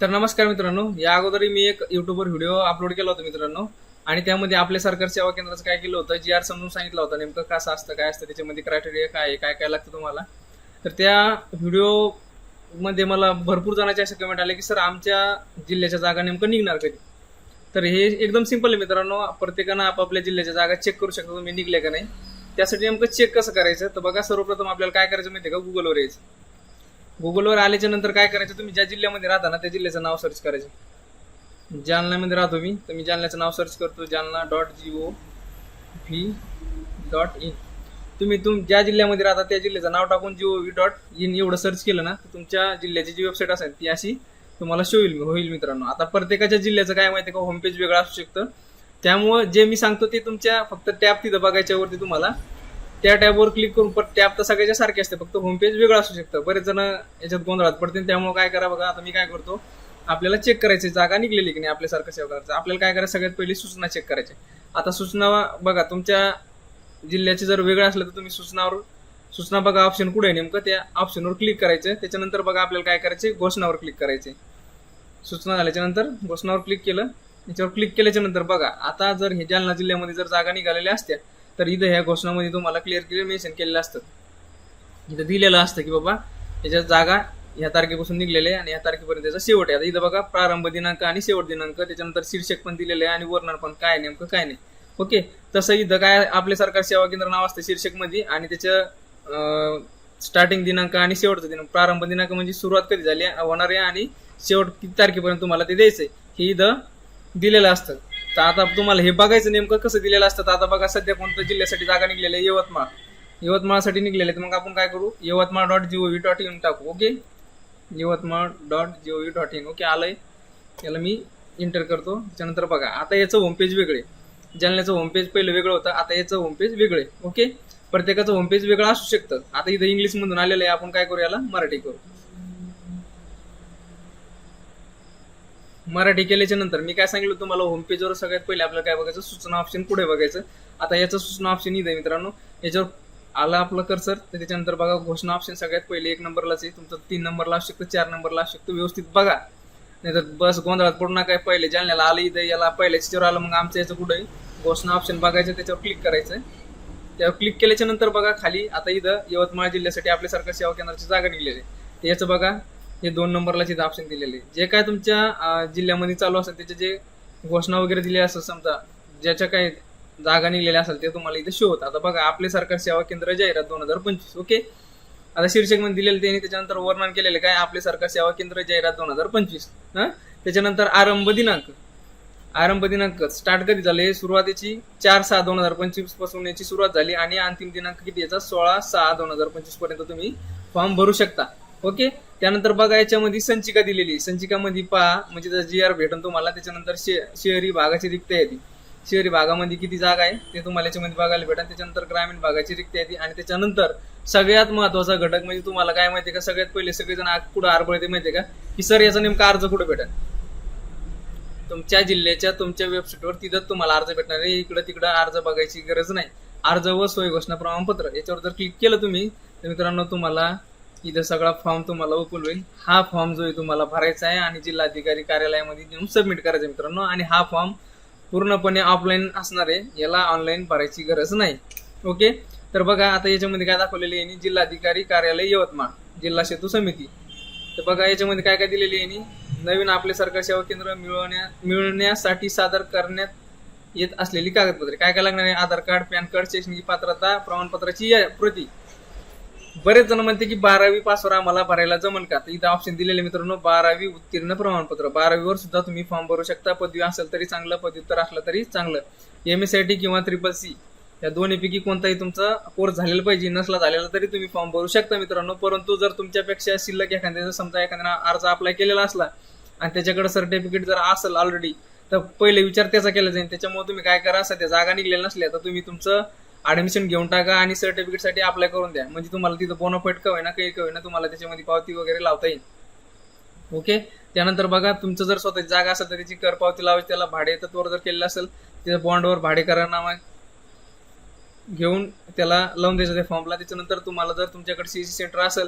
तर नमस्कार मित्रांनो, या अगोदर मी एक युट्यूबवर व्हिडिओ अपलोड केला होता मित्रांनो. आणि त्यामध्ये आपल्या सरकार सेवा केंद्राचं काय केलं होतं, जी आर समजून सांगितलं होतं नेमकं कसं असतं, काय असतं, त्याच्यामध्ये क्रायटेरिया काय आहे, काय काय लागतं तुम्हाला. तर त्या व्हिडिओ मध्ये मला भरपूर जणांचे असे कमेंट आले की सर आमच्या जिल्ह्याच्या जागा नेमकं निघणार कधी. तर हे एकदम सिंपल आहे मित्रांनो, प्रत्येकानं आपापल्या जिल्ह्याच्या जागा चेक करू शकता तुम्ही निघले का नाही. त्यासाठी नेमकं चेक कसं करायचं, तर बघा सर्वप्रथम आपल्याला काय करायचं माहिती आहे का, गुगलवर यायचं. गुगलवर आल्याच्या नंतर काय करायचं, तुम्ही ज्या जिल्ह्यामध्ये राहता ना त्या जिल्ह्याचं नाव सर्च करायचं. जालन्यामध्ये राहतो मी, तर मी जालन्याचं नाव सर्च करतो, जालना.gov.in. तुम्ही ज्या जिल्ह्यामध्ये राहता त्या जिल्ह्याचं नाव टाकून gov.in एवढं सर्च केलं ना, तर तुमच्या जिल्ह्याची जी वेबसाईट असेल ती अशी तुम्हाला होईल मित्रांनो. आता प्रत्येकाच्या जिल्ह्याचं काय माहिती का, होमपेज वेगळं असू शकतं. त्यामुळं जे मी सांगतो ते तुमच्या फक्त टॅब तिथं बघायच्यावरती तुम्हाला त्या टॅबवर क्लिक करून, पण टॅब तर सगळ्याच्या सारखे असते, फक्त होमपेज वेगळं असू शकतं. बरेच जण याच्यात गोंधळात पडतील. त्यामुळे काय करा बघा, आता मी काय करतो, आपल्याला चेक करायची जागा निघलेली की नाही आपल्यासारखं सेवा करायचं. आपल्याला काय करायचं, सगळ्यात पहिली सूचना चेक करायची. आता सूचना बघा, तुमच्या जिल्ह्याचे जर वेगळं असलं तर तुम्ही सूचना बघा ऑप्शन कुठे आहे नेमकं, त्या ऑप्शनवर क्लिक करायचं. त्याच्यानंतर बघा आपल्याला काय करायचे, घोषणावर क्लिक करायचे. सूचना झाल्याच्या नंतर घोषणावर क्लिक केलं. याच्यावर क्लिक केल्याच्या नंतर बघा, आता जर हे जालना जिल्ह्यामध्ये जर जागा निघालेल्या असत्या तर इथं ह्या घोषणामध्ये तुम्हाला क्लिअर मेन्शन केलेलं असतं. इथं दिलेलं असतं की बाबा याच्या जागा ह्या तारखेपासून निघलेले आणि या तारखेपर्यंत त्याचा शेवट आहे. आता इथं बघा प्रारंभ दिनांक आणि शेवट दिनांक, त्याच्यानंतर शीर्षक पण दिलेलं आहे आणि वर्णन पण काय नेमकं काय नाही. ओके, तसं इथं काय आपले सरकार सेवा केंद्र नाव असतं शीर्षक मध्ये, आणि त्याचं स्टार्टिंग दिनांक आणि शेवटचा दिनांक. प्रारंभ दिनांक म्हणजे सुरुवात कधी झाली होणार आहे आणि शेवट किती तारखेपर्यंत तुम्हाला ते द्यायचंय हे इथं दिलेलं असतं. तर आता तुम्हाला हे बघायचं नेमकं कसं दिलेलं असतं. तर आता बघा सध्या कोणत्या जिल्ह्यासाठी जागा निघलेली आहे, यवतमाळसाठी निघलेले. तर मग आपण काय करू, यवतमाळ.gov.in टाकू. ओके, यवतमाळ.gov.in. ओके, आलंय. याला मी एंटर करतो. त्याच्यानंतर बघा आता याचं होमपेज वेगळे, जालन्याचं होमपेज पहिलं वेगळं होतं, आता याचं होमपेज वेगळे. ओके, प्रत्येकाचं होमपेज वेगळं असू शकतं. आता इथं इंग्लिश मधून आलेलं आहे, आपण काय करू, याला मराठी करू. मराठी केल्याच्या नंतर मी काय सांगितलं तुम्हाला, होमपेजवर सगळ्यात पहिले आपल्याला काय बघायचं, सूचना ऑप्शन पुढे बघायचं. आता याचं सूचना ऑप्शन इथं आहे मित्रांनो, याच्यावर आला आपलं कर्सर. तर त्याच्यानंतर बघा घोषणा ऑप्शन सगळ्यात पहिले 1 नंबरलाच आहे. तुमचं 3 नंबरला असू शकतं, 4 नंबरला असू शकतं. व्यवस्थित बघा, नाहीतर बस गोंधळात पडू नका. पहिले जालन्याला आलं, इथं याला पहिल्या याच्यावर आलं, मग आमच्या याचं कुठे घोषणा ऑप्शन बघायचं, त्याच्यावर क्लिक करायचं. त्यावर क्लिक केल्याच्या नंतर बघा खाली आता इथं यवतमाळ जिल्ह्यासाठी आपल्या सरकार सेवा केंद्राची जागा निघलेली आहे. याचं बघा हे 2 नंबरला इथं ऑप्शन दिलेले. जे काय तुमच्या जिल्ह्यामध्ये चालू असेल त्याचे जे घोषणा वगैरे दिली असेल, समजा ज्याच्या काही जागा निघलेल्या असेल ते तुम्हाला इथे शो होतं. आता बघा आपले सरकार सेवा केंद्र जाहिरात 2025. ओके, आता शीर्षक मध्ये दिलेले त्यांनी, त्याच्यानंतर वर्णन केलेले काय, आपले सरकार सेवा केंद्र जाहिरात 2025. त्याच्यानंतर आरंभ दिनांक स्टार्ट कधी झाले, सुरुवातीची 4/6/2025 पासून याची सुरुवात झाली आणि अंतिम दिनांक किती याचा 16/6/2025 पर्यंत तुम्ही फॉर्म भरू शकता. ओके, त्यानंतर बघा याच्यामध्ये संचिका दिलेली, संचिकामध्ये पहा म्हणजे त्याचा GR भेटून तुम्हाला. त्याच्यानंतर शहरी भागाची रिक्त यादी, शहरी भागामध्ये किती जागा आहे ते तुम्हाला याच्यामध्ये बघायला भेटेल. त्याच्यानंतर ग्रामीण भागाची रिक्त यादी, आणि त्याच्यानंतर सगळ्यात महत्वाचा घटक म्हणजे तुम्हाला काय माहितीये का, सगळ्यात पहिले सगळेजण कुठं आरबळते माहितीये का, की सर याचा नेमका अर्ज कुठे भेटेल. तुमच्या जिल्ह्याच्या तुमच्या वेबसाईटवर तिथं तुम्हाला अर्ज भेटणार आहे. इकडं तिकडं अर्ज बघायची गरज नाही. अर्ज व सोय घोषणा प्रमाणपत्र याच्यावर जर क्लिक केलं तुम्ही, तर मित्रांनो तुम्हाला इथं सगळा फॉर्म तुम्हाला ओपन होईल. हा फॉर्म जो आहे तुम्हाला भरायचा आहे आणि जिल्हाधिकारी कार्यालयामध्ये नेऊन सबमिट करायचा मित्रांनो. आणि हा फॉर्म पूर्णपणे ऑफलाईन असणार आहे, याला ऑनलाईन भरायची गरज नाही. ओके, तर बघा आता याच्यामध्ये काय दाखवलेले आहे, जिल्हाधिकारी कार्यालय यवतमाळ, जिल्हा सेतू समिती. तर बघा याच्यामध्ये काय काय दिलेली आहे, नवीन आपले सरकार सेवा केंद्र मिळवण्यासाठी सादर करण्यात येत असलेली कागदपत्रे. काय काय लागणार आहे, आधार कार्ड, पॅन कार्ड, शैक्षणिक पात्रता प्रमाणपत्राची प्रती. बरेच जण म्हणते की 12वी पासवर आम्हाला भरायला जमल का, तर इथं ऑप्शन दिलेले मित्रांनो, 12वी उत्तीर्ण प्रमाणपत्र. 12वीवर सुद्धा तुम्ही फॉर्म भरू शकता. पदवी असेल तरी चांगलं, पदव्युत्तर असलं तरी चांगलं. MSIT किंवा CCC या दोन्हीपैकी कोणताही तुमचा कोर्स झालेला पाहिजे, नसला झालेला तरी तुम्ही फॉर्म भरू शकता मित्रांनो. परंतु जर तुमच्यापेक्षा शिल्लक एखाद्याचा समजा एखाद्याने अर्ज अप्लाय केलेला असला आणि त्याच्याकडे सर्टिफिकेट जर असेल ऑलरेडी, तर पहिले विचार त्याचा केला जाईल. त्याच्यामुळे तुम्ही काय करा, सध्या जागा निघलेल्या नसल्या तर तुम्ही तुमचं ऍडमिशन घेऊन टाका आणि सर्टिफिकेट साठी अप्लाय करून द्या. म्हणजे तुम्हाला तिथं बोनाफाईड का होईना काही का होईना तुम्हाला त्याच्यामध्ये पावती वगैरे लावता येईल. ओके, त्यानंतर बघा तुमचं जर स्वतःची जागा असेल तर त्याची कर पावती लावायची, त्याला भाडे तत्वावर जर केलेलं असेल त्याच्या बॉन्डवर भाडेकरारनामा घेऊन त्याला लावून द्यायचं त्या फॉर्मला. त्याच्यानंतर तुम्हाला जर तुमच्याकडे CC सेंटर असेल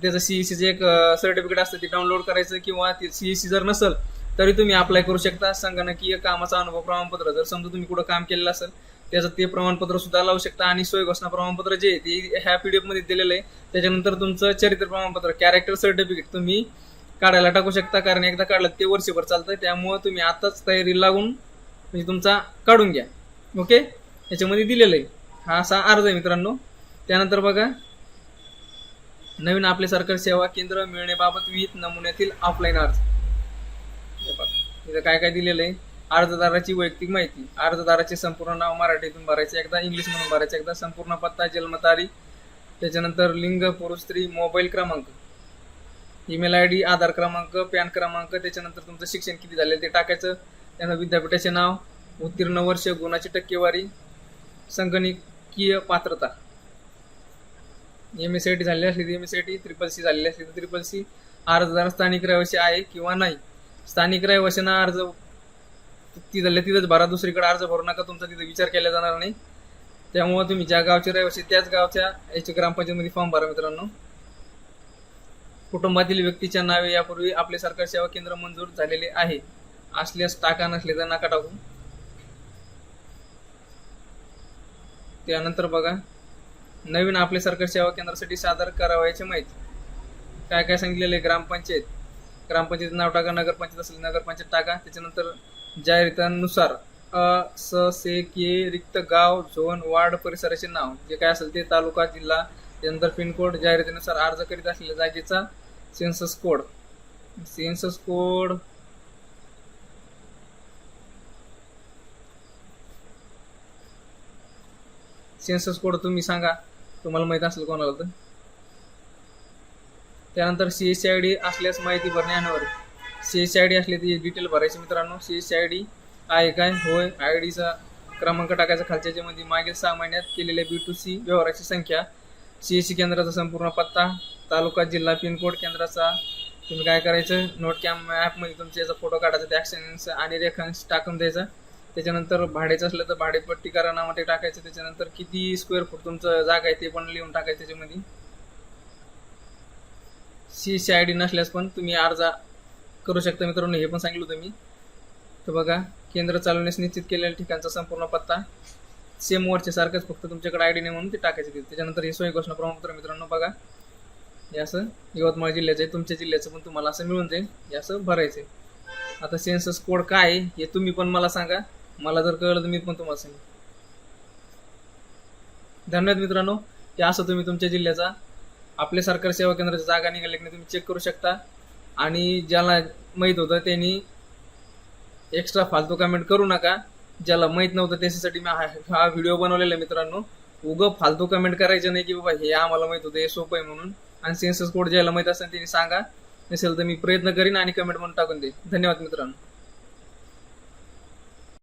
त्याचं सीईसीचं एक सर्टिफिकेट असतं ते डाउनलोड करायचं, किंवा ते सीईसी जर नसेल तरी तुम्ही अप्लाय करू शकता. संगणकीय कामाचा अनुभव प्रमाणपत्र, जर समजा तुम्ही कुठं काम केलेलं असेल त्याचं ते प्रमाणपत्र सुद्धा लावू शकता. आणि सोय घोषणा प्रमाणपत्र जे आहे ते ह्या पीडीएफ मध्ये दिलेलं आहे. त्याच्यानंतर तुमचं चरित्र प्रमाणपत्र, कॅरेक्टर सर्टिफिकेट तुम्ही काढायला टाकू शकता, कारण एकदा काढलं ते वर्षभर चालतं. त्यामुळे तुम्ही आताच तयारी लागून म्हणजे तुमचा काढून घ्या. ओके, याच्यामध्ये दिलेलं आहे. हा असा अर्ज आहे मित्रांनो. त्यानंतर बघा, नवीन आपले सरकारी सेवा केंद्र मिळण्याबाबत विहित नमुन्यातील ऑफलाईन अर्ज. इथं काय काय दिलेलं आहे. अर्जदाराची वैयक्तिक माहिती, अर्जदाराचे संपूर्ण नाव मराठीतून भरायचं, एकदा इंग्लिश म्हणून भरायचं, एकदा संपूर्ण पत्ता, जन्मतारीख, त्याच्यानंतर लिंग, पुरुष, स्त्री, मोबाईल क्रमांक, ईमेल आयडी, आधार क्रमांक, पॅन क्रमांक, त्याच्यानंतर तुमचं शिक्षण किती झाले ते टाकायचं, त्यानंतर विद्यापीठाचे नाव, उत्तीर्ण वर्ष, गुणाची टक्केवारी, संगणकीय पात्रता, MSIT झालेली असली तर MSIT, CCC झालेली असली तर CCC, अर्जदार स्थानिक रहिवासी आहे किंवा नाही. स्थानिक रहिवाशांना अर्ज ती झाले तिथंच भरा, दुसरीकडे अर्ज भरू नका, तुमचा तिथे विचार केला जाणार नाही. त्यामुळे तुम्ही ज्या गावचे रहिवासी त्याच गावच्या याच्या ग्रामपंचायतीमध्ये फॉर्म भरा मित्रांनो. कुटुंबातील व्यक्तीच्या नावे यापूर्वी आपले सरकारी सेवा केंद्र मंजूर झालेले आहे असल्यास टाका, नसले तर नका टाकू. त्यानंतर बघा, नवीन आपले सरकारी सेवा केंद्रासाठी सादर करावयाची माहिती काय काय सांगितलेले. ग्रामपंचायत नाव टाका, नगरपंचायत असेल नगरपंचायत टाका. त्याच्यानंतर जाहिरातीनुसार रिक्त गाव, झोन, वार्ड, परिसराचे नाव जे काय असेल ते, तालुका, जिल्हा, त्यानंतर पिनकोड, जाहिरातीनुसार अर्ज करीत असलेल्या जागेचा सेन्सस कोड, सेन्सस कोड तुम्ही सांगा, तुम्हाला माहित असेल कोणाला तर. त्यानंतर CSC ID असल्यास माहिती भरणे अनिवार्य. CSC ID असले तर डिटेल भरायचे मित्रांनो. CSC ID आहे काय, होय, आयडीचा क्रमांक टाकायचा खालच्या मध्ये, मागील 6 महिन्यात केलेल्या B2C व्यवहाराची संख्या, CSC केंद्राचा संपूर्ण पत्ता, तालुका, जिल्हा, पिनकोड, केंद्राचा. तुम्ही काय करायचं, नोट कॅम ॲपमध्ये तुमच्या याचा फोटो काढायचा, त्या ॲक्शन्स आणि रेखांश टाकून द्यायचा. त्याच्यानंतर भाड्याचं असलं तर भाडेपट्टी करारामध्ये टाकायचं. त्याच्यानंतर किती स्क्वेअर फूट तुमचं जागा आहे ते पण लिहून टाकायचं त्याच्यामध्ये. CSC ID नसल्यास पण तुम्ही अर्ज करू शकता मित्रांनो, हे पण सांगितलं होतं मी. तर बघा, केंद्र चालवण्यास निश्चित केलेल्या ठिकाणचा संपूर्ण पत्ता सेम वरच्या सारखंच, फक्त तुमच्याकडे ID नाही म्हणून ते टाकायचे. त्याच्यानंतर हे सोय घोषणा प्रमाणपत्र मित्रांनो बघा, हे असं यवतमाळ जिल्ह्याचं आहे, तुमच्या जिल्ह्याचं पण तुम्हाला असं मिळून जाईल, हे असं भरायचं आहे. आता सेन्सस कोड काय आहे हे तुम्ही पण मला सांगा, मला जर कळलं तर मी पण तुम्हाला सांगेन. धन्यवाद मित्रांनो. हे असं तुम्ही तुमच्या जिल्ह्याचा आपल्या सरकारी सेवा केंद्राची जागा निघाली की नाही तुम्ही चेक करू शकता. आणि ज्याला माहीत होतं त्यांनी एक्स्ट्रा फालतू कमेंट करू नका. ज्याला माहीत नव्हतं त्याच्यासाठी मी हा व्हिडिओ बनवलेला आहे मित्रांनो. उगं फालतू कमेंट करायचं नाही की बाबा हे आम्हाला माहित होतं, हे सोपं आहे म्हणून. आणि सेन्सस कोड ज्याला माहीत असेल त्यांनी सांगा, नसेल तर मी प्रयत्न करीन आणि कमेंट म्हणून टाकून देईन. धन्यवाद मित्रांनो.